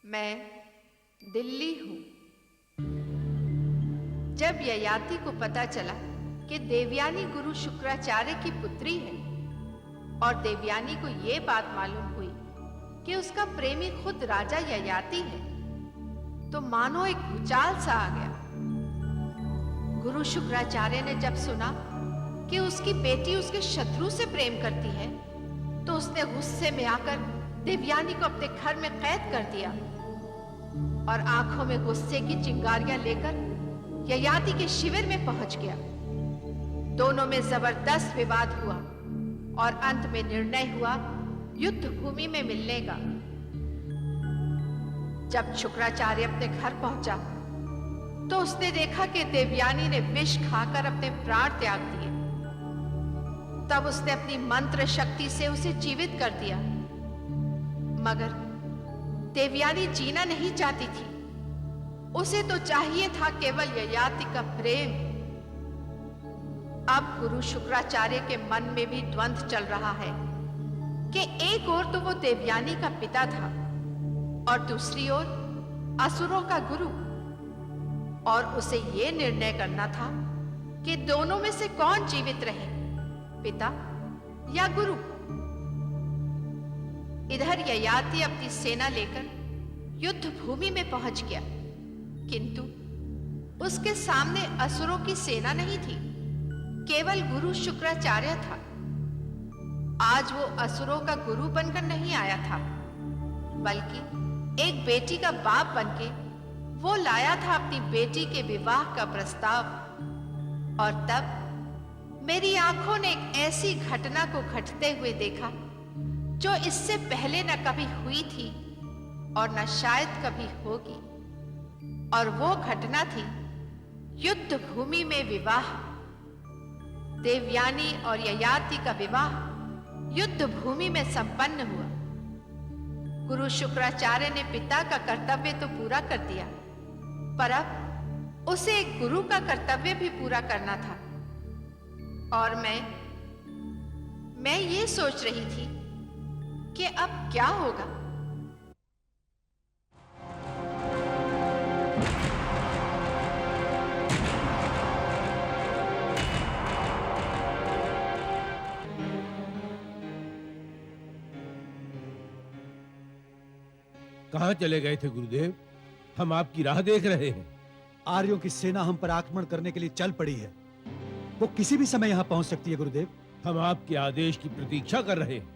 मैं दिल्ली हूं। जब ययाति को पता चला कि देवयानी गुरु शुक्राचार्य की पुत्री है और देवयानी को यह बात मालूम हुई कि उसका प्रेमी खुद राजा ययाति है, तो मानो एक भूचाल सा आ गया। गुरु शुक्राचार्य ने जब सुना कि उसकी बेटी उसके शत्रु से प्रेम करती है, तो उसने गुस्से में आकर देवयानी को अपने घर में कैद कर दिया और आंखों में गुस्से की चिंगारियां लेकर ययाति के शिविर में पहुंच गया। दोनों में जबरदस्त विवाद हुआ और अंत में निर्णय हुआ युद्ध भूमि में मिलने का। जब शुक्राचार्य अपने घर पहुंचा तो उसने देखा कि देवयानी ने विष खाकर अपने प्राण त्याग दिए। तब उसने अपनी मंत्र शक्ति से उसे जीवित कर दिया, मगर देवयानी जीना नहीं चाहती थी। उसे तो चाहिए था केवल ययाति का प्रेम। अब गुरु शुक्राचार्य के मन में भी द्वंद्व चल रहा है कि एक ओर तो वो देवयानी का पिता था और दूसरी ओर असुरों का गुरु, और उसे यह निर्णय करना था कि दोनों में से कौन जीवित रहे, पिता या गुरु। इधर ययाति अपनी सेना लेकर युद्ध भूमि में पहुंच गया, किंतु उसके सामने असुरों की सेना नहीं थी, केवल गुरु शुक्राचार्य था। आज वो असुरों का गुरु बनकर नहीं आया था, बल्कि एक बेटी का बाप बनके वो लाया था अपनी बेटी के विवाह का प्रस्ताव। और तब मेरी आंखों ने एक ऐसी घटना को घटते हुए देखा जो इससे पहले न कभी हुई थी और न शायद कभी होगी। और वो घटना थी युद्ध भूमि में विवाह। देवयानी और ययाति का विवाह युद्ध भूमि में संपन्न हुआ। गुरु शुक्राचार्य ने पिता का कर्तव्य तो पूरा कर दिया, पर अब उसे एक गुरु का कर्तव्य भी पूरा करना था। और मैं ये सोच रही थी कि अब क्या होगा। कहां चले गए थे गुरुदेव? हम आपकी राह देख रहे हैं। आर्यों की सेना हम पर आक्रमण करने के लिए चल पड़ी है। वो किसी भी समय यहां पहुंच सकती है गुरुदेव। हम आपके आदेश की प्रतीक्षा कर रहे हैं।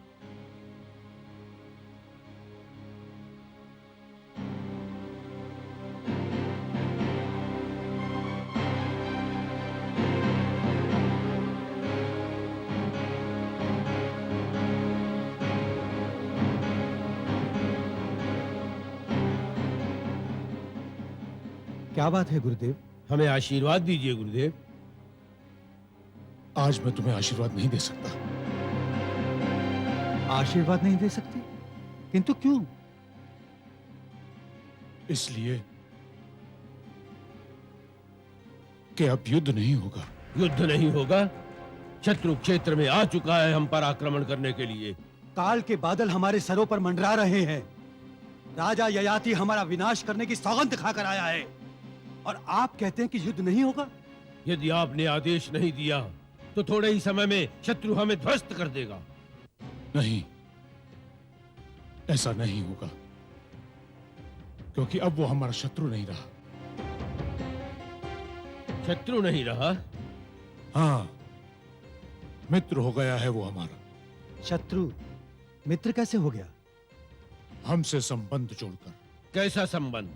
क्या बात है गुरुदेव? हमें आशीर्वाद दीजिए गुरुदेव। आज मैं तुम्हें आशीर्वाद नहीं दे सकता। आशीर्वाद नहीं दे सकते? किंतु क्यों? इसलिए कि अब युद्ध नहीं होगा। युद्ध नहीं होगा? शत्रु क्षेत्र में आ चुका है हम पर आक्रमण करने के लिए। काल के बादल हमारे सरों पर मंडरा रहे हैं। राजा ययाति हमारा विनाश करने की सौगंध खाकर आया है, और आप कहते हैं कि युद्ध नहीं होगा? यदि आपने आदेश नहीं दिया तो थोड़े ही समय में शत्रु हमें ध्वस्त कर देगा। नहीं, ऐसा नहीं होगा, क्योंकि अब वो हमारा शत्रु नहीं रहा। शत्रु नहीं रहा? हाँ, मित्र हो गया है वो हमारा। शत्रु मित्र कैसे हो गया? हमसे संबंध जोड़कर। कैसा संबंध?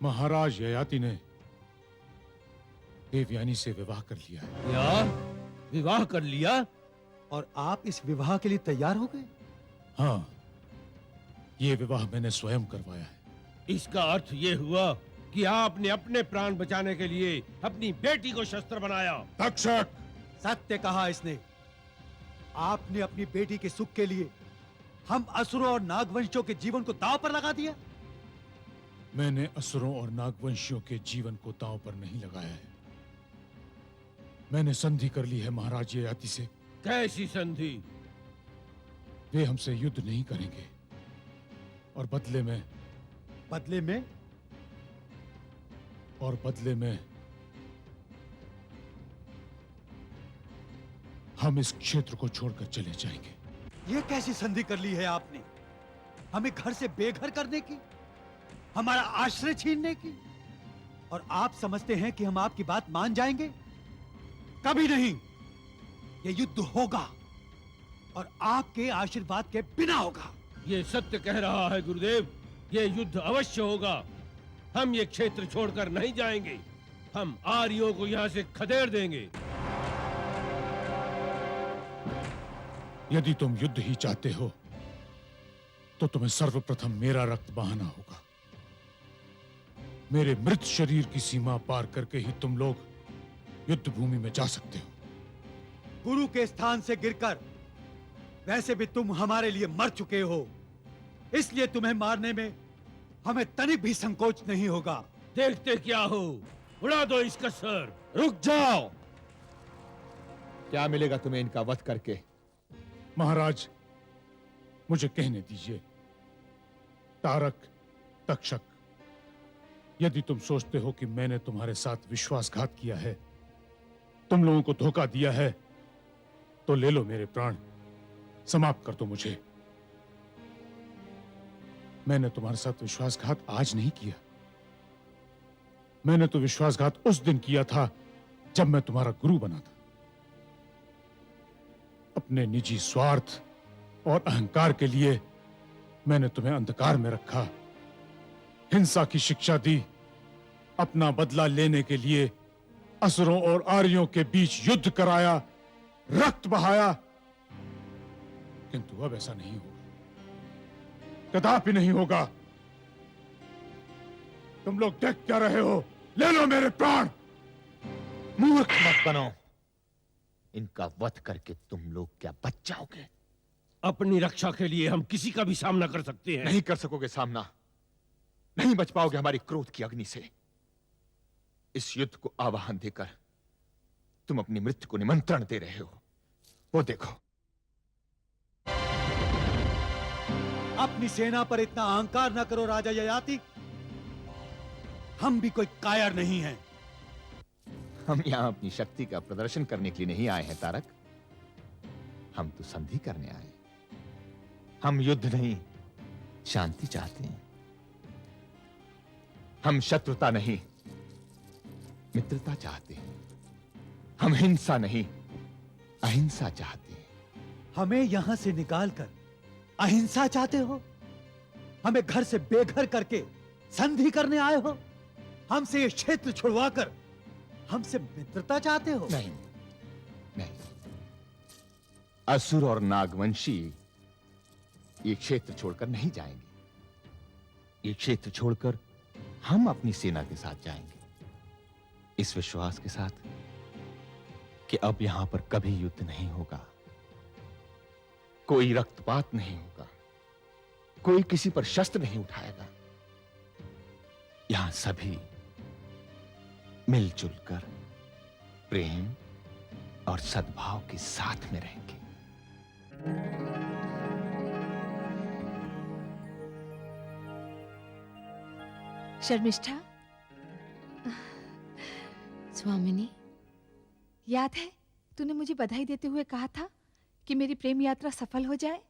महाराज ययाति ने देवयानी से विवाह कर लिया है। क्या? विवाह कर लिया? और आप इस विवाह के लिए तैयार हो गए? हाँ, ये विवाह मैंने स्वयं करवाया है। इसका अर्थ ये हुआ कि आपने अपने प्राण बचाने के लिए अपनी बेटी को शस्त्र बनाया। तक्षक! सत्य कहा इसने। आपने अपनी बेटी के सुख के लिए हम असुरों और नागवंशियों के जीवन को दांव पर लगा दिया। मैंने असुरों और नागवंशियों के जीवन को दांव पर नहीं लगाया है। मैंने संधि कर ली है महाराज ययाति से कैसी संधि? वे हमसे युद्ध नहीं करेंगे और बदले में बदले में? हम इस क्षेत्र को छोड़कर चले जाएंगे। ये कैसी संधि कर ली है आपने? हमें घर से बेघर करने की, हमारा आश्रय छीनने की? और आप समझते हैं कि हम आपकी बात मान जाएंगे? कभी नहीं। ये युद्ध होगा और आपके आशीर्वाद के बिना होगा। ये सत्य कह रहा है गुरुदेव, ये युद्ध अवश्य होगा। हम ये क्षेत्र छोड़कर नहीं जाएंगे। हम आर्यों को यहाँ से खदेड़ देंगे। यदि तुम युद्ध ही चाहते हो तो तुम्हें सर्वप्रथम मेरा रक्त बहाना होगा। मेरे मृत शरीर की सीमा पार करके ही तुम लोग युद्ध भूमि में जा सकते हो। गुरु के स्थान से गिरकर वैसे भी तुम हमारे लिए मर चुके हो, इसलिए तुम्हें मारने में हमें तनिक भी संकोच नहीं होगा। देखते क्या हो, उड़ा दो इसका सर। रुक जाओ। क्या मिलेगा तुम्हें इनका वध करके? महाराज, मुझे कहने दीजिए। तारक, तक्षक, यदि तुम सोचते हो कि मैंने तुम्हारे साथ विश्वासघात किया है, तुम लोगों को धोखा दिया है, तो ले लो मेरे प्राण, समाप्त कर दो मुझे। मैंने तुम्हारे साथ विश्वासघात आज नहीं किया। मैंने तो विश्वासघात उस दिन किया था जब मैं तुम्हारा गुरु बना था। अपने निजी स्वार्थ और अहंकार के लिए मैंने तुम्हें अंधकार में रखा, हिंसा की शिक्षा दी, अपना बदला लेने के लिए असुरों और आर्यों के बीच युद्ध कराया, रक्त बहाया। किंतु अब ऐसा नहीं होगा, कदापि नहीं होगा। तुम लोग देख क्या रहे हो? ले लो मेरे प्राण। मूर्ख मत बनो। इनका वध करके तुम लोग क्या बच जाओगे? अपनी रक्षा के लिए हम किसी का भी सामना कर सकते हैं। नहीं कर सकोगे सामना। नहीं बच पाओगे हमारी क्रोध की अग्नि से। इस युद्ध को आवाहन देकर तुम अपनी मृत्यु को निमंत्रण दे रहे हो। वो देखो। अपनी सेना पर इतना अहंकार न करो राजा ययाति। हम भी कोई कायर नहीं हैं। हम यहां अपनी शक्ति का प्रदर्शन करने के लिए नहीं आए हैं तारक। हम तो संधि करने आए हैं। हम युद्ध नहीं, शांति चाहते हैं। हम शत्रुता नहीं, मित्रता चाहते हैं। हम हिंसा नहीं, अहिंसा चाहते हैं। हमें यहां से निकालकर अहिंसा चाहते हो? हमें घर से बेघर करके संधि करने आए हो? हमसे ये क्षेत्र छुड़वाकर हमसे मित्रता चाहते हो? नहीं, नहीं। असुर और नागवंशी ये क्षेत्र छोड़कर नहीं जाएंगे। ये क्षेत्र छोड़कर हम अपनी सेना के साथ जाएंगे, इस विश्वास के साथ कि अब यहां पर कभी युद्ध नहीं होगा, कोई रक्तपात नहीं होगा, कोई किसी पर शस्त्र नहीं उठाएगा। यहां सभी मिलजुल कर प्रेम और सद्भाव के साथ में रहेंगे। शर्मिष्ठा, स्वामिनी, याद है तूने मुझे बधाई देते हुए कहा था कि मेरी प्रेम यात्रा सफल हो जाए।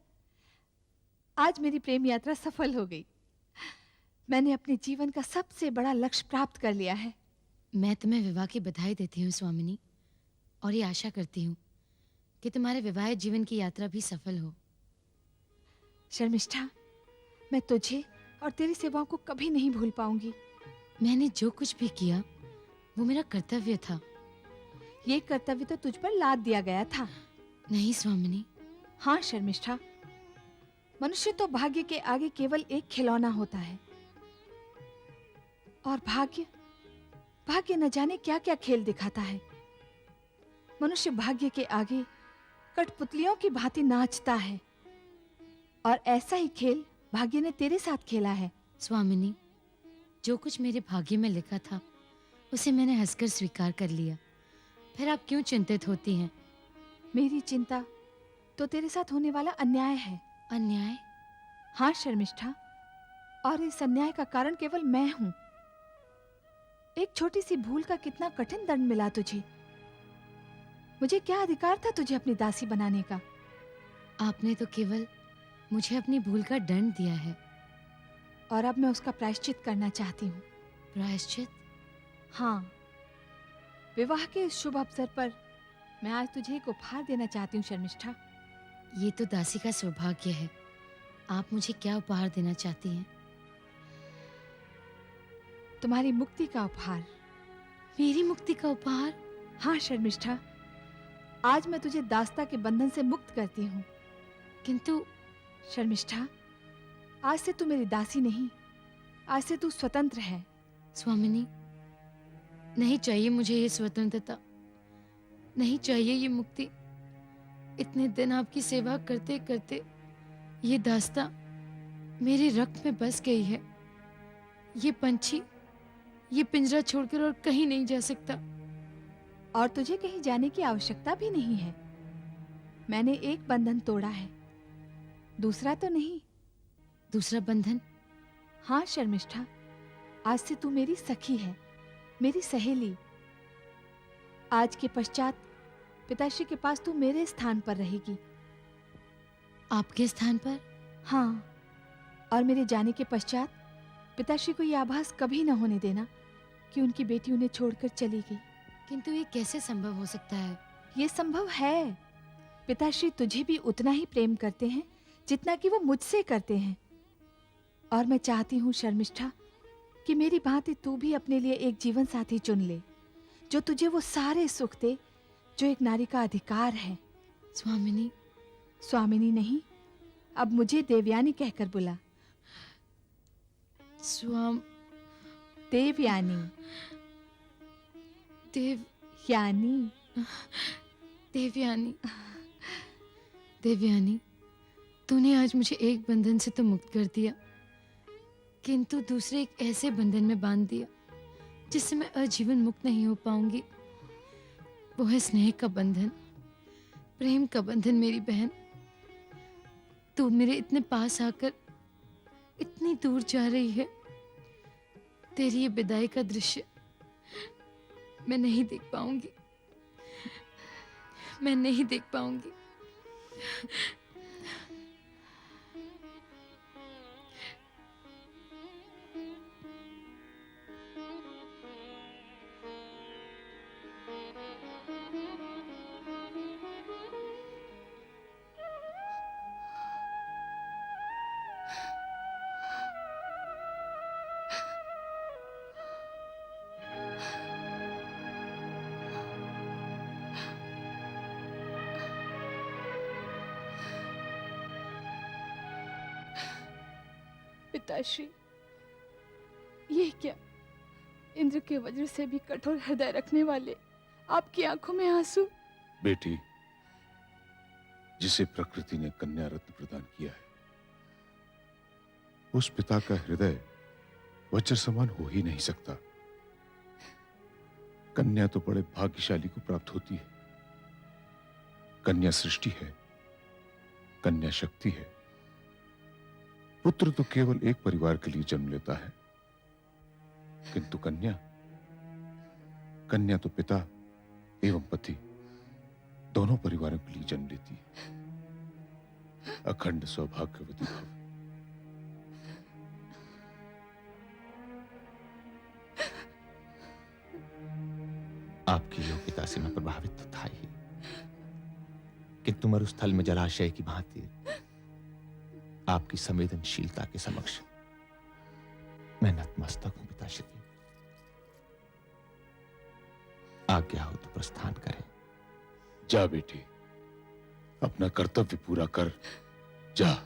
आज मेरी प्रेम यात्रा सफल हो गई। मैंने अपने जीवन का सबसे बड़ा लक्ष्य प्राप्त कर लिया है। मैं तुम्हें विवाह की बधाई देती हूँ स्वामिनी, और ये आशा करती हूँ कि तुम्हारे विवाह जीवन की यात्रा भी सफल हो। शर्मिष्ठा, मैं तुझे और तेरी सेवाओं को कभी नहीं भूल पाऊंगी। मैंने जो कुछ भी किया वो मेरा कर्तव्य था। ये कर्तव्य तो तुझ पर लाद दिया गया था। नहीं स्वामिनी। हाँ शर्मिष्ठा, मनुष्य तो भाग्य के आगे केवल एक खिलौना होता है, और भाग्य न जाने क्या क्या खेल दिखाता है। मनुष्य भाग्य के आगे कठपुतलियों की भांति नाचता है, और ऐसा ही खेल भाग्य ने तेरे साथ खेला है। स्वामिनी, जो कुछ मेरे भाग्य में लिखा था उसे मैंने हंसकर स्वीकार कर लिया। फिर आप क्यों चिंतित होती हैं? मेरी चिंता तो तेरे साथ होने वाला अन्याय है। अन्याय? हाँ शर्मिष्ठा, और इस अन्याय का कारण केवल मैं हूं। एक छोटी सी भूल का कितना कठिन दंड मिला तुझे। मुझे क्या अधिकार था तुझे अपनी दासी बनाने का? आपने तो केवल मुझे अपनी भूल का दंड दिया है। और अब मैं उसका प्रायश्चित करना चाहती हूँ। प्रायश्चित? हाँ, विवाह के इस शुभ अवसर पर मैं आज तुझे एक उपहार देना चाहती हूँ शर्मिष्ठा। ये तो दासी का सौभाग्य है। आप मुझे क्या उपहार देना चाहती हैं? तुम्हारी मुक्ति का उपहार। मेरी मुक्ति का उपहार? हाँ शर्मिष्ठा, आज मैं तुझे दास्ता के बंधन से मुक्त करती हूँ। किंतु शर्मिष्ठा, आज से तू मेरी दासी नहीं, आज से तू स्वतंत्र है। स्वामिनी, नहीं चाहिए मुझे ये स्वतंत्रता, नहीं चाहिए ये मुक्ति। इतने दिन आपकी सेवा करते करते ये दास्ता मेरे रक्त में बस गई है। ये पंछी ये पिंजरा छोड़कर और कहीं नहीं जा सकता। और तुझे कहीं जाने की आवश्यकता भी नहीं है। मैंने एक बंधन तोड़ा है, दूसरा तो नहीं। दूसरा बंधन? हाँ शर्मिष्ठा, आज से तू मेरी सखी है, मेरी सहेली। आज के पश्चात पिताश्री के पास तू मेरे स्थान पर रहेगी। आपके स्थान पर? हाँ, और मेरे जाने के पश्चात पिताश्री को यह आभास कभी न होने देना कि उनकी बेटी उन्हें छोड़कर चली गई। किंतु ये कैसे संभव हो सकता है? ये संभव है। पिताश्री तुझे भी उतना ही प्रेम करते हैं जितना कि वो मुझसे करते हैं। और मैं चाहती हूँ शर्मिष्ठा कि मेरी भांति तू भी अपने लिए एक जीवन साथी चुन ले, जो तुझे वो सारे सुख दे जो एक नारी का अधिकार है। स्वामिनी। स्वामिनी नहीं, अब मुझे देवयानी कहकर बुला। देवयानी। देवयानी। देवयानी। देवयानी, तूने आज मुझे एक बंधन से तो मुक्त कर दिया, किंतु दूसरे एक ऐसे बंधन में बांध दिया जिससे मैं आजीवन मुक्त नहीं हो पाऊंगी। वो है स्नेह का बंधन, प्रेम का बंधन। मेरी बहन, तू मेरे इतने पास आकर इतनी दूर जा रही है। तेरी ये विदाई का दृश्य मैं नहीं देख पाऊंगी, मैं नहीं देख पाऊंगी। पिताश्री, ये क्या? इंद्र के वज्र से भी कठोर हृदय रखने वाले आपकी आंखों में आंसू। बेटी, जिसे प्रकृति ने कन्या रत्न प्रदान किया है, उस पिता का हृदय वज्र समान हो ही नहीं सकता। कन्या तो बड़े भाग्यशाली को प्राप्त होती है। कन्या सृष्टि है, कन्या शक्ति है। पुत्र तो केवल एक परिवार के लिए जन्म लेता है, किंतु कन्या तो पिता एवं पति दोनों परिवारों के लिए जन्म लेती है। अखंड सौभाग्यवती भव। आपकी योग्यता से मैं प्रभावित तो था ही, किंतु मरुस्थल में जलाशय की भांति आपकी संवेदनशीलता के समक्ष मैं नतमस्तक हूं पिताश्री। आज्ञा हो तो प्रस्थान करें। जा बेटी, अपना कर्तव्य पूरा कर, जा।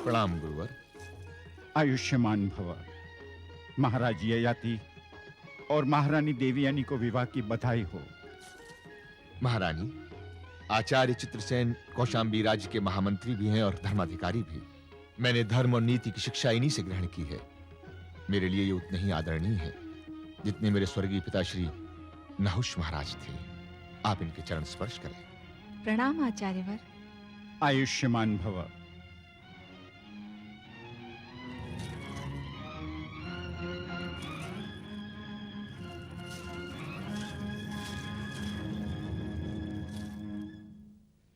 प्रणाम गुरुवर। आयुष्मान भव। महाराज ययाति और महारानी देवयानी को विवाह की बधाई हो। महारानी, आचार्य चित्रसेन कौशाम्बी राज्य के महामंत्री भी हैं और धर्माधिकारी भी। मैंने धर्म और नीति की शिक्षा इन्हीं से ग्रहण की है। मेरे लिए ये उतने ही आदरणीय है जितने मेरे स्वर्गीय पिताश्री नहुष महाराज थे। आप इनके चरण स्पर्श करें। प्रणाम आचार्यवर। आयुष्मान भव।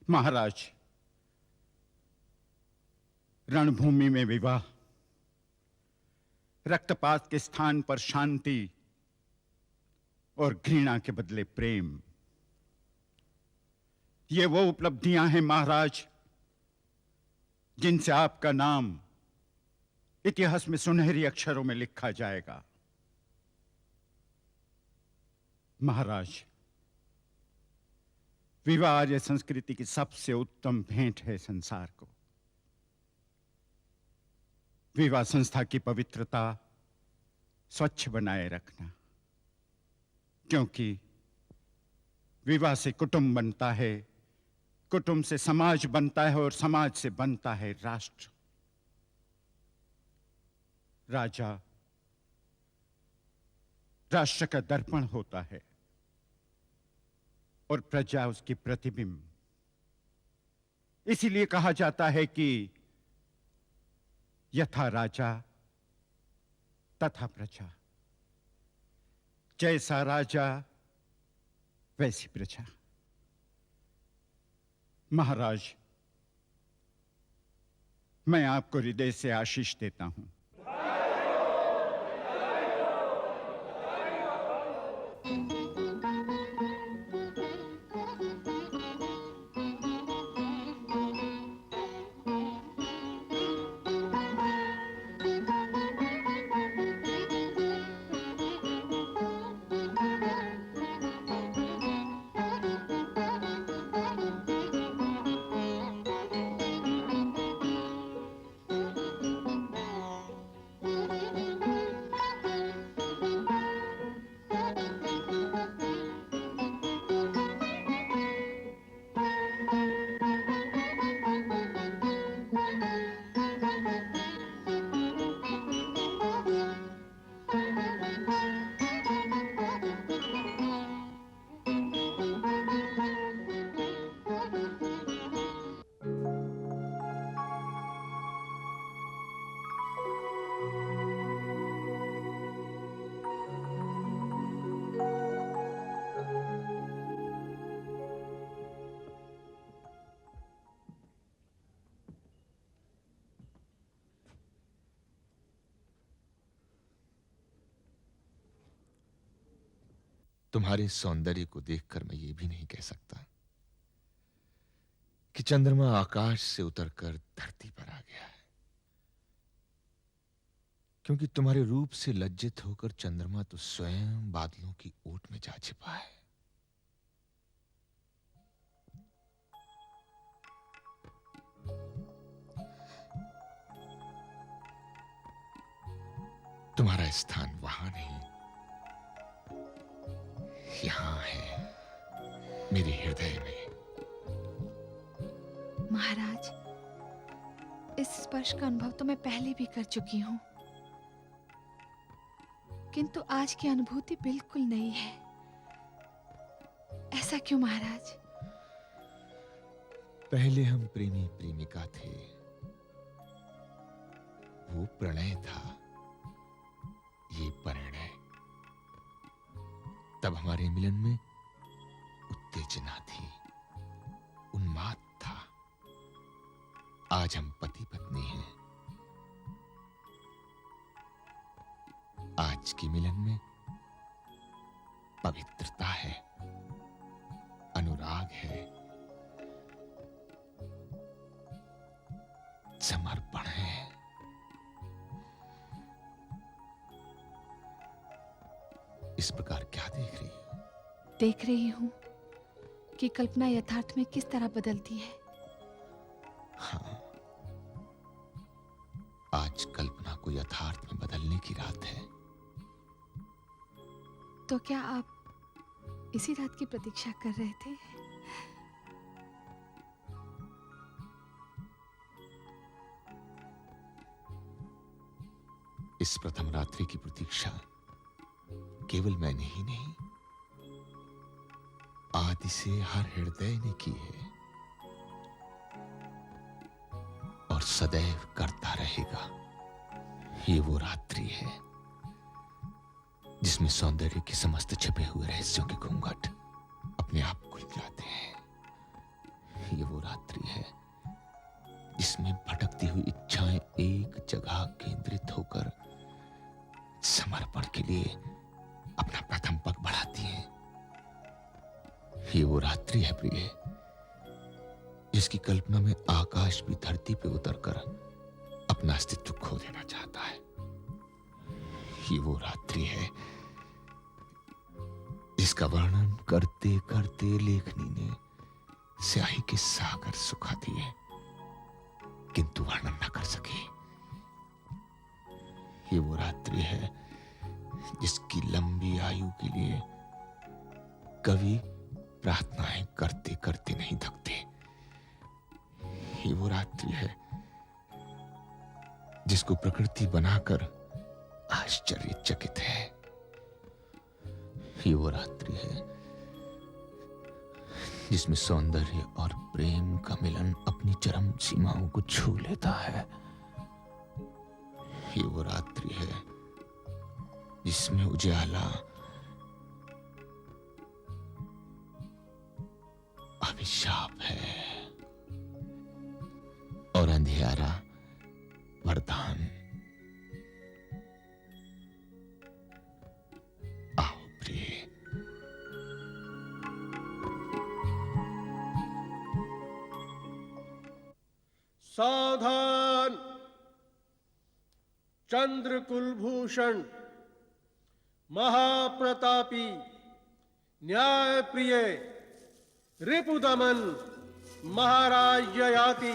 महाराज, रणभूमि में विवाह, रक्तपात के स्थान पर शांति और घृणा के बदले प्रेम, ये वो उपलब्धियां हैं महाराज जिनसे आपका नाम इतिहास में सुनहरी अक्षरों में लिखा जाएगा। महाराज, विवाह आर्य संस्कृति की सबसे उत्तम भेंट है संसार को। विवाह संस्था की पवित्रता स्वच्छ बनाए रखना, क्योंकि विवाह से कुटुंब बनता है, कुटुंब से समाज बनता है और समाज से बनता है राष्ट्र। राजा राष्ट्र का दर्पण होता है और प्रजा उसकी प्रतिबिंब। इसीलिए कहा जाता है कि यथा राजा तथा प्रजा, जैसा राजा वैसी प्रजा। महाराज, मैं आपको हृदय से आशीष देता हूं। तुम्हारे सौंदर्य को देखकर मैं ये भी नहीं कह सकता कि चंद्रमा आकाश से उतरकर धरती पर आ गया है, क्योंकि तुम्हारे रूप से लज्जित होकर चंद्रमा तो स्वयं बादलों की ओट में जा छिपा है। तुम्हारा स्थान वहां नहीं, यहां है, मेरे हृदय में। महाराज, इस स्पर्श का अनुभव तो मैं पहले भी कर चुकी हूं, किंतु आज की अनुभूति बिल्कुल नई है। ऐसा क्यों महाराज? पहले हम प्रेमी प्रेमिका थे, वो प्रणय था, ये परिणय। तब हमारे मिलन में उत्तेजना थी, उन्माद था। आज हम पति पत्नी हैं। आज के मिलन में पवित्रता है, अनुराग है, समर्पण है। इस प्रकार क्या देख रही हो? देख रही हूं कि कल्पना यथार्थ में किस तरह बदलती है। हाँ, आज कल्पना को यथार्थ में बदलने की रात है। तो क्या आप इसी रात की प्रतीक्षा कर रहे थे? इस प्रथम रात्रि की प्रतीक्षा केवल मैंने ही नहीं, आदि से हर हृदय ने की है और सदैव करता रहेगा। ये वो रात्रि है जिसमें सौंदर्य के समस्त छिपे हुए रहस्यों के घूंघट अपने आप खुल जाते हैं। ये वो रात्रि है जिसमें भटकती हुई इच्छाएं एक जगह केंद्रित होकर समर्पण के लिए अपना प्रथम पग बढ़ाती हैं। ये वो रात्रि है प्रिय, जिसकी कल्पना में आकाश भी धरती पे उतरकर अपना अस्तित्व खो देना चाहता है। ये वो रात्रि है जिसका वर्णन करते करते लेखनी ने स्याही के सागर सुखा दिए, किंतु वर्णन न कर सके। ये वो रात्रि है जिसकी लंबी आयु के लिए कवि प्रार्थनाएं करते करते नहीं थकते। ये वो रात्रि है जिसको प्रकृति बनाकर आश्चर्यचकित है। ये वो रात्रि है जिसमें सौंदर्य और प्रेम का मिलन अपनी चरम सीमाओं को छू लेता है। ये वो रात्रि है जिसमें उजाला अभिशाप है और अंधियारा वरदान। आओ प्रिय, सावधान! चंद्र कुलभूषण, महाप्रतापी, न्याय प्रिय, रिपुदमन, महाराज ययाति,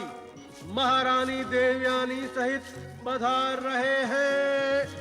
महारानी देवयानी सहित पधार रहे हैं।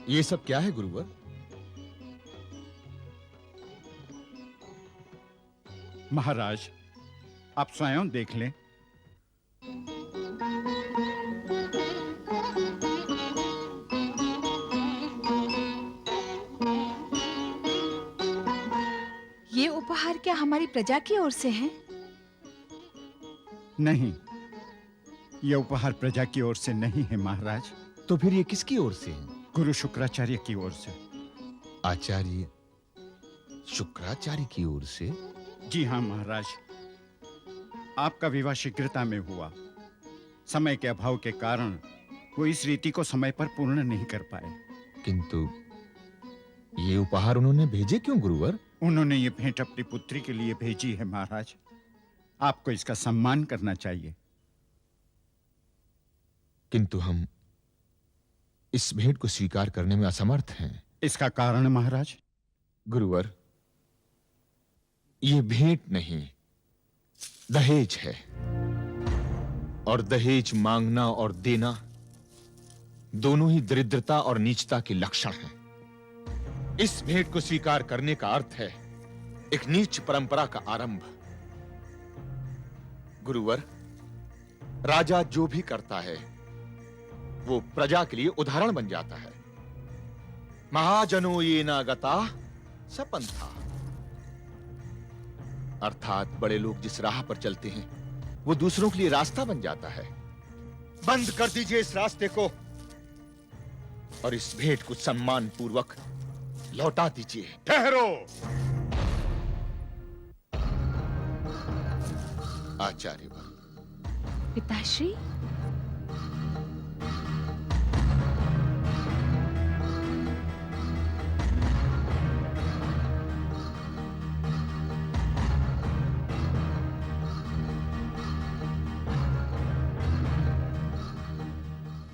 ये सब क्या है गुरुवर? महाराज, आप स्वयं देख लें। ये उपहार क्या हमारी प्रजा की ओर से है? नहीं, यह उपहार प्रजा की ओर से नहीं है महाराज। तो फिर ये किसकी ओर से है? गुरु शुक्राचार्य की ओर से। आचार्य शुक्राचार्य की ओर से? जी हाँ महाराज, आपका विवाह शीघ्रता में हुआ। समय के अभाव के कारण वो इस रीति को समय पर पूर्ण नहीं कर पाए। किंतु ये उपहार उन्होंने भेजे क्यों गुरुवर? उन्होंने ये भेंट अपनी पुत्री के लिए भेजी है महाराज। आपको इसका सम्मान करना चाहिए। किंतु हम इस भेंट को स्वीकार करने में असमर्थ हैं। इसका कारण महाराज? गुरुवर, यह भेंट नहीं, दहेज है। और दहेज मांगना और देना दोनों ही दरिद्रता और नीचता के लक्षण हैं। इस भेंट को स्वीकार करने का अर्थ है एक नीच परंपरा का आरंभ। गुरुवर, राजा जो भी करता है वो प्रजा के लिए उदाहरण बन जाता है। महाजनो ये ना गता सपंथा। अर्थात बड़े लोग जिस राह पर चलते हैं वो दूसरों के लिए रास्ता बन जाता है। बंद कर दीजिए इस रास्ते को और इस भेंट को सम्मान पूर्वक लौटा दीजिए। ठहरो। आचार्यवर। पिताश्री,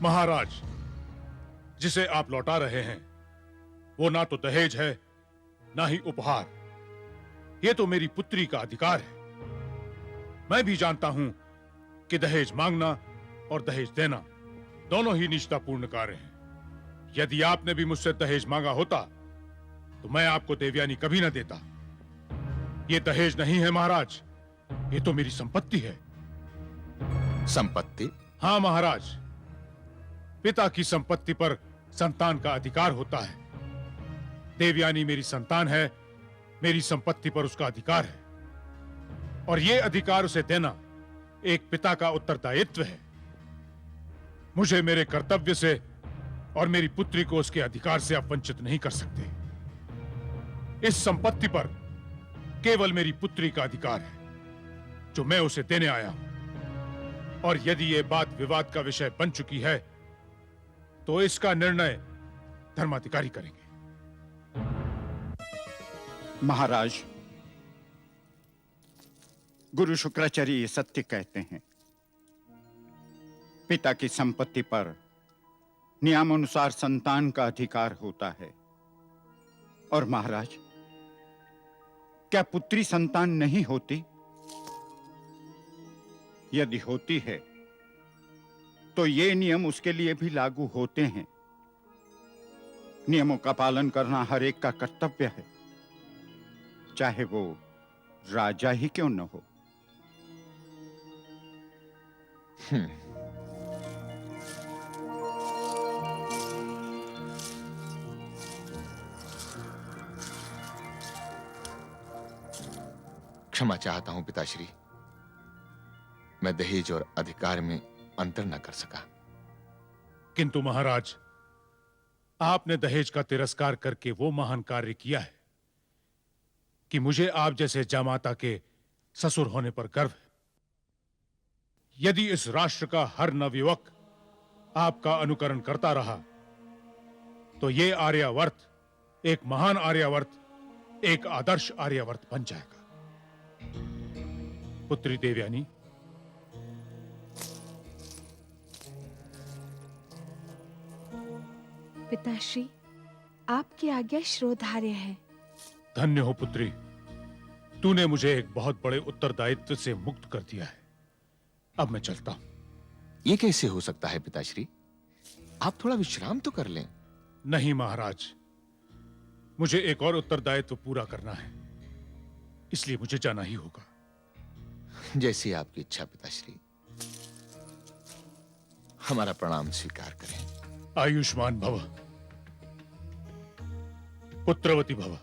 महाराज, जिसे आप लौटा रहे हैं वो ना तो दहेज है ना ही उपहार। ये तो मेरी पुत्री का अधिकार है। मैं भी जानता हूं कि दहेज मांगना और दहेज देना दोनों ही निष्ठापूर्ण कार्य हैं। यदि आपने भी मुझसे दहेज मांगा होता तो मैं आपको देवयानी कभी न देता। ये दहेज नहीं है महाराज, ये तो मेरी संपत्ति है। संपत्ति? हाँ महाराज, पिता की संपत्ति पर संतान का अधिकार होता है। देवयानी मेरी संतान है, मेरी संपत्ति पर उसका अधिकार है और यह अधिकार उसे देना एक पिता का उत्तरदायित्व है। मुझे मेरे कर्तव्य से और मेरी पुत्री को उसके अधिकार से आप वंचित नहीं कर सकते। इस संपत्ति पर केवल मेरी पुत्री का अधिकार है जो मैं उसे देने आया हूं। और यदि यह बात विवाद का विषय बन चुकी है तो इसका निर्णय धर्माधिकारी करेंगे। महाराज, गुरु शुक्राचार्य ये सत्य कहते हैं। पिता की संपत्ति पर नियमानुसार संतान का अधिकार होता है। और महाराज, क्या पुत्री संतान नहीं होती? यदि होती है तो ये नियम उसके लिए भी लागू होते हैं। नियमों का पालन करना हर एक का कर्तव्य है, चाहे वो राजा ही क्यों न हो। क्षमा चाहता हूं पिताश्री, मैं दहेज और अधिकार में अंतर न कर सका। किंतु महाराज, आपने दहेज का तिरस्कार करके वो महान कार्य किया है कि मुझे आप जैसे जामाता के ससुर होने पर गर्व है। यदि इस राष्ट्र का हर नवयुवक आपका अनुकरण करता रहा तो ये आर्यावर्त एक महान आर्यावर्त, एक आदर्श आर्यावर्त बन जाएगा। पुत्री देवयानी, पिताश्री, आपकी आज्ञा श्रोधार्य है। धन्य हो पुत्री, तूने मुझे एक बहुत बड़े उत्तरदायित्व से मुक्त कर दिया है। अब मैं चलता हूं। ये कैसे हो सकता है पिताश्री? आप थोड़ा विश्राम तो कर लें। नहीं महाराज, मुझे एक और उत्तरदायित्व पूरा करना है, इसलिए मुझे जाना ही होगा। जैसी आपकी इच्छा पिताश्री। हमारा प्रणाम स्वीकार करें। आयुष्मान भव, पुत्रवती भव।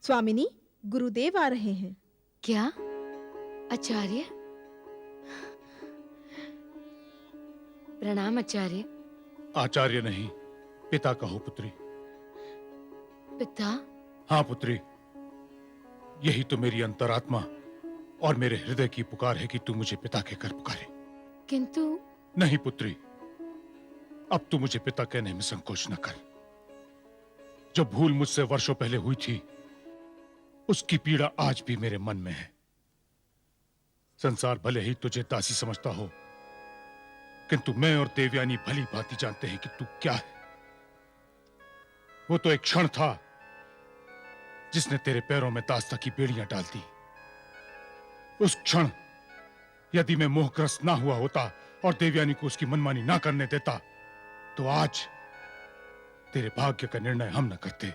स्वामिनी, गुरुदेव आ रहे हैं। क्या आचार्य? प्रणाम आचार्य। आचार्य नहीं, पिता कहो पुत्री। पिता? हाँ पुत्री, यही तो मेरी अंतरात्मा और मेरे हृदय की पुकार है कि तू मुझे पिता कहकर पुकारे। किंतु नहीं पुत्री, अब तू मुझे पिता कहने में संकोच न कर। जो भूल मुझसे वर्षों पहले हुई थी उसकी पीड़ा आज भी मेरे मन में है। संसार भले ही तुझे दासी समझता हो, किंतु मैं और देवयानी भली भांति जानते हैं कि तू क्या है। वो तो एक क्षण था जिसने तेरे पैरों में दास्ता की बेड़ियां डाल दी। उस क्षण यदि मैं मोहग्रस्त ना हुआ होता और देवयानी को उसकी मनमानी ना करने देता तो आज तेरे भाग्य का निर्णय हम न करते,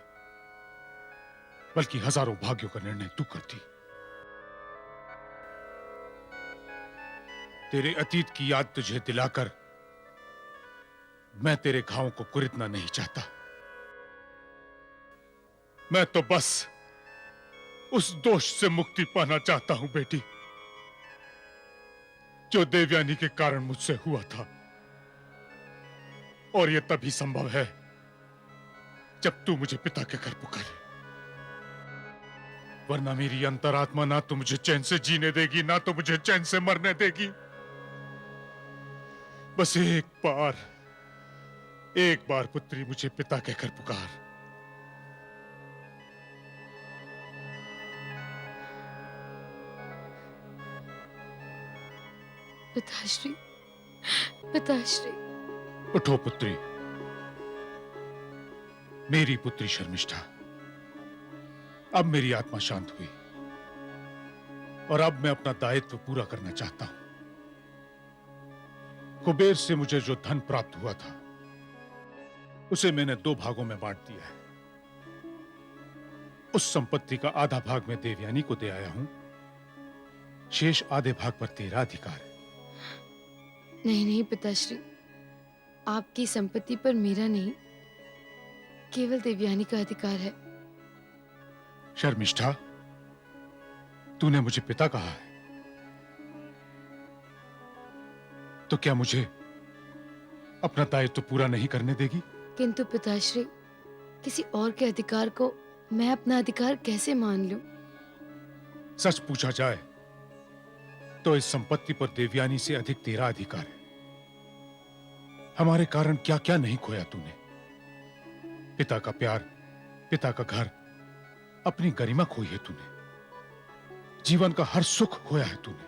बल्कि हजारों भाग्यों का निर्णय तू करती। तेरे अतीत की याद तुझे दिलाकर मैं तेरे घावों को कुरिदना नहीं चाहता। मैं तो बस उस दोष से मुक्ति पाना चाहता हूं बेटी, जो देवयानी के कारण मुझसे हुआ था। और यह तभी संभव है जब तू मुझे पिता के घर पुकारे, वरना मेरी अंतरात्मा ना तो मुझे चैन से जीने देगी, ना तो मुझे चैन से मरने देगी। बस एक बार पुत्री मुझे पिता के घर पुकार। पिताश्री, पिताश्री। उठो पुत्री, मेरी पुत्री शर्मिष्ठा। अब मेरी आत्मा शांत हुई और अब मैं अपना दायित्व पूरा करना चाहता हूं। कुबेर से मुझे जो धन प्राप्त हुआ था उसे मैंने 2 भागों में बांट दिया है। उस संपत्ति का आधा भाग मैं देवयानी को दे आया हूं, शेष आधे भाग पर तेरा अधिकार है। नहीं नहीं पिताश्री, आपकी संपत्ति पर मेरा नहीं, केवल देवयानी का अधिकार है। शर्मिष्ठा, तूने मुझे पिता कहा है, तो क्या मुझे अपना दायित्व तो पूरा नहीं करने देगी? किंतु पिताश्री, किसी और के अधिकार को मैं अपना अधिकार कैसे मान लूं? सच पूछा जाए तो इस संपत्ति पर देवयानी से अधिक तेरा अधिकार है। हमारे कारण क्या क्या नहीं खोया तूने। पिता का प्यार, पिता का घर, अपनी गरिमा खोई है तूने, जीवन का हर सुख खोया है तूने,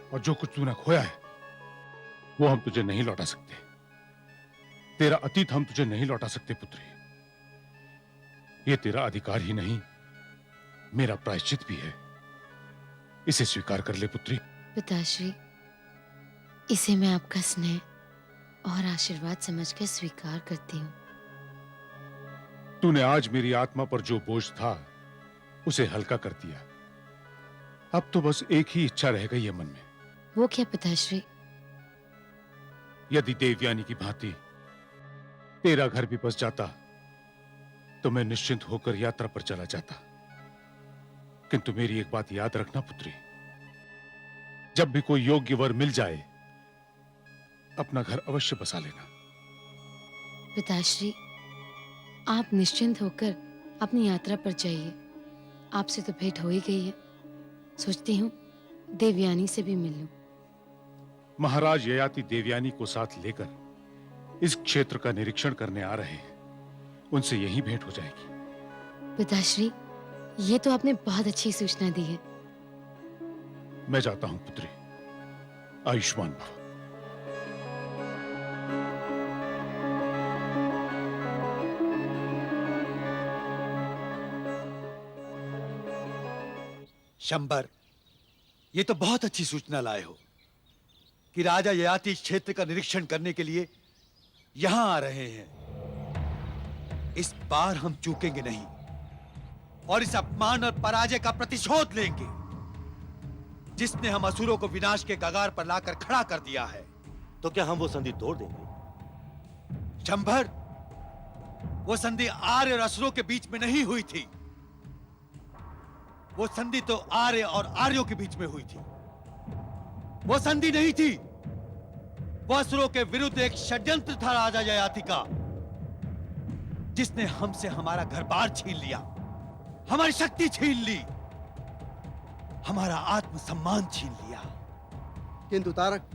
और जो कुछ तूने खोया है वो हम तुझे नहीं लौटा सकते। तेरा अतीत हम तुझे नहीं लौटा सकते पुत्री। ये तेरा अधिकार ही नहीं, मेरा प्रायश्चित भी है। इसे स्वीकार कर ले पुत्री। पिताश्री, इसे मैं आपका स्नेह और आशीर्वाद समझकर स्वीकार करती हूँ। तूने आज मेरी आत्मा पर जो बोझ था उसे हल्का कर दिया। अब तो बस एक ही इच्छा रह गई है मन में। वो क्या पिताश्री? यदि देवयानी की भांति तेरा घर भी बस जाता तो मैं निश्चिंत होकर यात्रा पर चला जाता। किंतु मेरी एक बात याद रखना पुत्री, जब भी कोई योग्य वर मिल जाए अपना घर अवश्य बसा लेना। पिताश्री, आप निश्चिंत होकर अपनी यात्रा पर जाइए। आपसे तो भेंट हो ही गई है, सोचती हूँ देवयानी से भी मिल लूं। महाराज ययाति देवयानी को साथ लेकर इस क्षेत्र का निरीक्षण करने आ रहे हैं, उनसे यही भेंट हो जाएगी। पिताश्री, ये तो आपने बहुत अच्छी सूचना दी है। मैं जाता हूं पुत्री, आयुष्मान भव। शंबर, ये तो बहुत अच्छी सूचना लाए हो कि राजा ययाति इस क्षेत्र का निरीक्षण करने के लिए यहां आ रहे हैं। इस बार हम चूकेंगे नहीं और इस अपमान और पराजय का प्रतिशोध लेंगे, जिसने हम असुरों को विनाश के कगार पर लाकर खड़ा कर दिया है। तो क्या हम वो संधि तोड़ देंगे? शंभर, वो संधि आर्य और असुरों के बीच में नहीं हुई थी। वो संधि तो आर्य और आर्यों के बीच में हुई थी। वो संधि नहीं थी, वो असुरों के विरुद्ध एक षड्यंत्र था राजा ययाति का, जिसने हमसे हमारा घर बार छीन लिया, हमारी शक्ति छीन ली, हमारा आत्मसम्मान छीन लिया। किंतु तारक,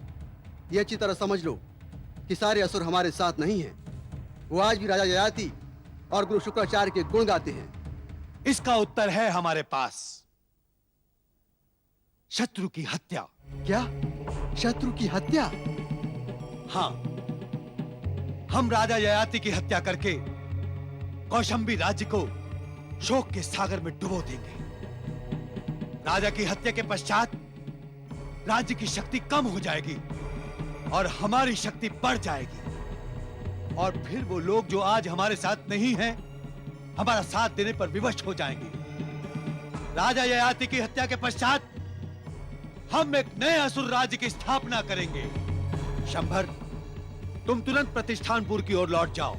ये अच्छी तरह समझ लो कि सारे असुर हमारे साथ नहीं हैं। वो आज भी राजा ययाति और गुरु शुक्राचार्य के गुण गाते हैं। इसका उत्तर है हमारे पास, शत्रु की हत्या। क्या? शत्रु की हत्या? हां, हम राजा ययाति की हत्या करके कौशंबी राज्य को शोक के सागर में डुबो देंगे। राजा की हत्या के पश्चात राज्य की शक्ति कम हो जाएगी और हमारी शक्ति बढ़ जाएगी। और फिर वो लोग जो आज हमारे साथ नहीं हैं, हमारा साथ देने पर विवश हो जाएंगे। राजा ययाति की हत्या के पश्चात हम एक नए असुर राज्य की स्थापना करेंगे। शंभर, तुम तुरंत प्रतिष्ठानपुर की ओर लौट जाओ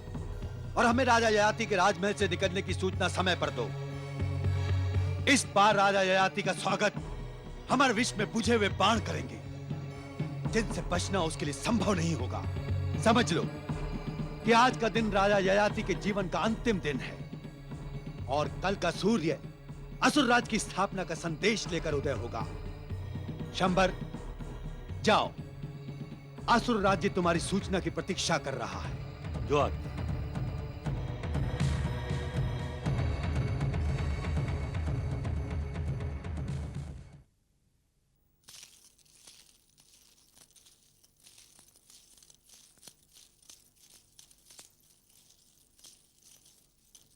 और हमें राजा ययाति के राजमहल से निकलने की सूचना समय पर दो। इस बार राजा ययाति का स्वागत हमारे विष में बुझे हुए बाण करेंगे, जिनसे बचना उसके लिए संभव नहीं होगा। समझ लो कि आज का दिन राजा ययाति के जीवन का अंतिम दिन है और कल का सूर्य असुर राज की स्थापना का संदेश लेकर उदय होगा। शंभर, जाओ, असुर राज्य तुम्हारी सूचना की प्रतीक्षा कर रहा है। जो आज्ञा।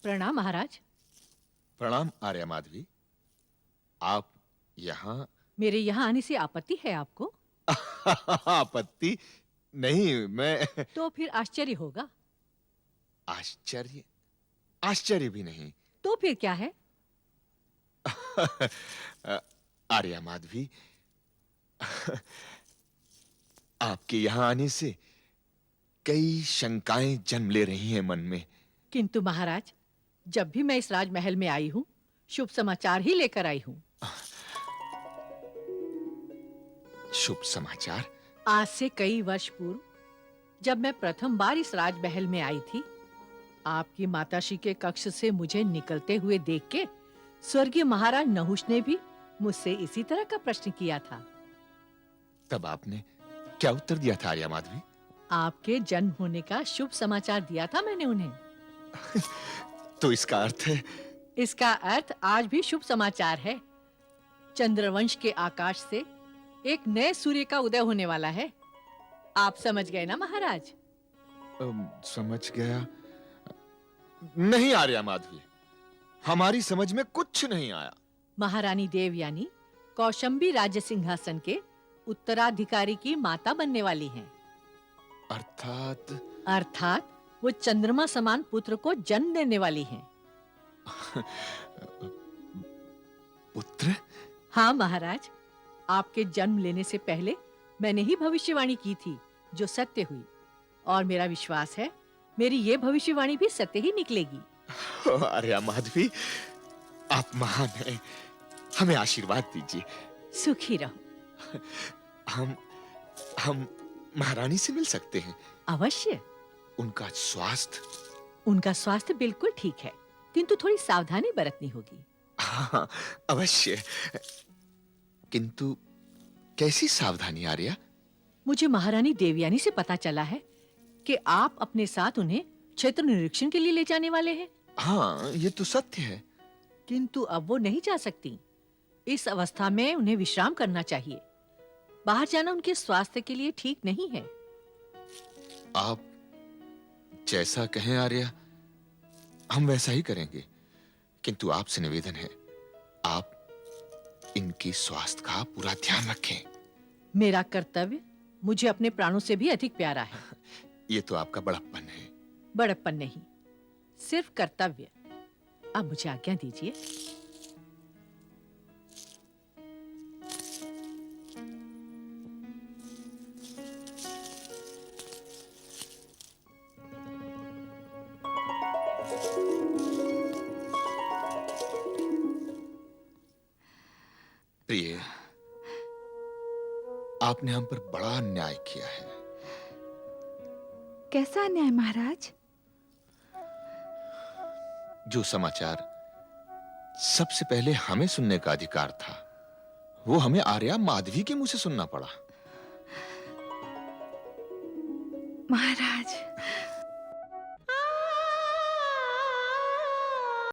प्रणाम महाराज। प्रणाम आर्या माधवी। आप यहाँ? मेरे यहाँ आने से आपत्ति है आपको? आपत्ति नहीं, मैं तो फिर आश्चर्य होगा। आश्चर्य? आश्चर्य भी नहीं। तो फिर क्या है? आर्या माधवी, आपके यहाँ आने से कई शंकाएं जन्म ले रही हैं मन में। किंतु महाराज, जब भी मैं इस राजमहल में आई हूँ, शुभ समाचार ही लेकर आई हूँ। शुभ समाचार? आज से कई वर्ष पूर्व जब मैं प्रथम बार इस राजमहल में आई थी, आपकी माताश्री के कक्ष से मुझे निकलते हुए देख के स्वर्गीय महाराज नहुष ने भी मुझसे इसी तरह का प्रश्न किया था। तब आपने क्या उत्तर दिया था आर्या माधवी? आपके जन्म होने का शुभ समाचार दिया था मैंने उन्हें। तो इसका अर्थ है? इसका अर्थ आज भी शुभ समाचार है। चंद्रवंश के आकाश से एक नए सूर्य का उदय होने वाला है। आप समझ गए ना महाराज? समझ गया। नहीं आर्या माधवी, हमारी समझ में कुछ नहीं आया। महारानी देवयानी कौशंबी राज्य सिंहासन के उत्तराधिकारी की माता बनने वाली हैं। अर्थात वो चंद्रमा समान पुत्र को जन्म देने वाली हैं। पुत्र? हाँ महाराज, आपके जन्म लेने से पहले मैंने ही भविष्यवाणी की थी, जो सत्य हुई। और मेरा विश्वास है मेरी ये भविष्यवाणी भी सत्य ही निकलेगी। आर्या माधवी, आप महान हैं। हमें आशीर्वाद दीजिए। सुखी रहो। हम महारानी से मिल सकते हैं? अवश्य। उनका स्वास्थ्य बिल्कुल ठीक है, किंतु थोड़ी सावधानी बरतनी होगी। हाँ, अवश्य। किंतु कैसी सावधानी आर्या? मुझे महारानी देवयानी से पता चला है कि आप अपने साथ उन्हें क्षेत्र निरीक्षण के लिए ले जाने वाले हैं। हाँ, ये तो सत्य है। किंतु अब वो नहीं जा सकती। इस अवस्था में उन्हें विश्राम करना चाहिए। बाहर जाना उनके स्वास्थ्य के लिए ठीक नहीं है। आप जैसा कहें आर्या, हम वैसा ही करेंगे। किंतु आपसे निवेदन है, आप इनकी स्वास्थ्य का पूरा ध्यान रखें। मेरा कर्तव्य मुझे अपने प्राणों से भी अधिक प्यारा है। ये तो आपका बड़प्पन है। बड़प्पन नहीं, सिर्फ कर्तव्य। अब मुझे आज्ञा दीजिए। प्रिय, आपने हम पर बड़ा अन्याय किया है। कैसा अन्याय महाराज? जो समाचार सबसे पहले हमें सुनने का अधिकार था, वो हमें आर्या माधवी के मुंह से सुनना पड़ा। महाराज,